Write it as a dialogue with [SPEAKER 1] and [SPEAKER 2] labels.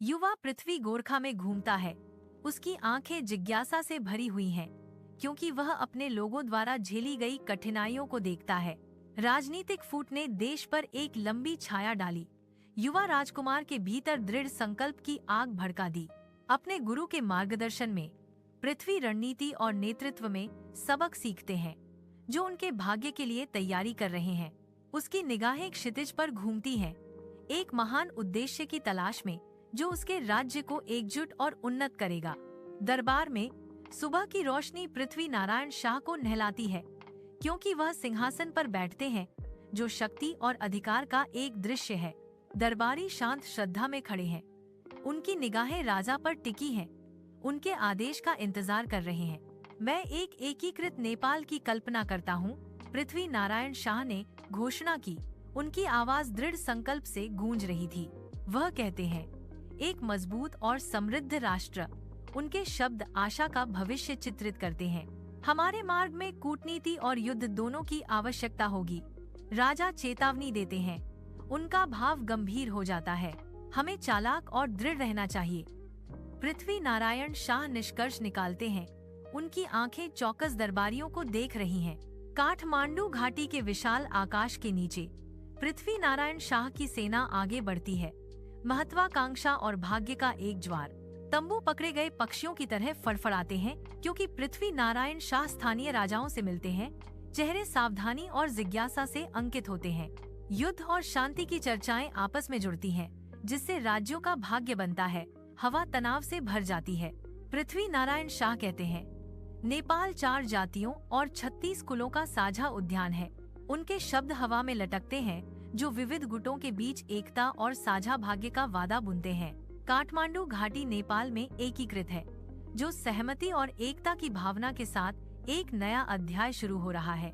[SPEAKER 1] युवा पृथ्वी गोरखा में घूमता है। उसकी आंखें जिज्ञासा से भरी हुई हैं, क्योंकि वह अपने लोगों द्वारा झेली गई कठिनाइयों को देखता है। राजनीतिक फूट ने देश पर एक लंबी छाया डाली। युवा राजकुमार के भीतर दृढ़ संकल्प की आग भड़का दी। अपने गुरु के मार्गदर्शन में पृथ्वी रणनीति और नेतृत्व में सबक सीखते हैं, जो उनके भाग्य के लिए तैयारी कर रहे हैं। उसकी निगाहें क्षितिज पर घूमती हैं, एक महान उद्देश्य की तलाश में जो उसके राज्य को एकजुट और उन्नत करेगा। दरबार में सुबह की रोशनी पृथ्वी नारायण शाह को नहलाती है, क्योंकि वह सिंहासन पर बैठते हैं जो शक्ति और अधिकार का एक दृश्य है। दरबारी शांत श्रद्धा में खड़े हैं, उनकी निगाहें राजा पर टिकी हैं, उनके आदेश का इंतजार कर रहे हैं। मैं एक एकीकृत नेपाल की कल्पना करता हूँ, पृथ्वी नारायण शाह ने घोषणा की। उनकी आवाज दृढ़ संकल्प से गूंज रही थी। वह कहते हैं, एक मजबूत और समृद्ध राष्ट्र। उनके शब्द आशा का भविष्य चित्रित करते हैं। हमारे मार्ग में कूटनीति और युद्ध दोनों की आवश्यकता होगी। राजा चेतावनी देते हैं, उनका भाव गंभीर हो जाता है। हमें चालाक और दृढ़ रहना चाहिए। पृथ्वी नारायण शाह निष्कर्ष निकालते हैं, उनकी आंखें चौकस दरबारियों को देख रही हैं। काठमांडू घाटी के विशाल आकाश के नीचे पृथ्वी नारायण शाह की सेना आगे बढ़ती है। महत्वाकांक्षा और भाग्य का एक ज्वार तंबू पकड़े गए पक्षियों की तरह फड़फड़ाते हैं, क्योंकि पृथ्वी नारायण शाह स्थानीय राजाओं से मिलते हैं। चेहरे सावधानी और जिज्ञासा से अंकित होते हैं। युद्ध और शांति की चर्चाएं आपस में जुड़ती हैं, जिससे राज्यों का भाग्य बनता है। हवा तनाव से भर जाती है। पृथ्वी नारायण शाह कहते हैं, नेपाल 4 जातियों और 36 कुलों का साझा उद्यान है। उनके शब्द हवा में लटकते हैं, जो विविध गुटों के बीच एकता और साझा भाग्य का वादा बुनते हैं। काठमांडू घाटी नेपाल में एकीकृत है, जो सहमति और एकता की भावना के साथ एक नया अध्याय शुरू हो रहा है।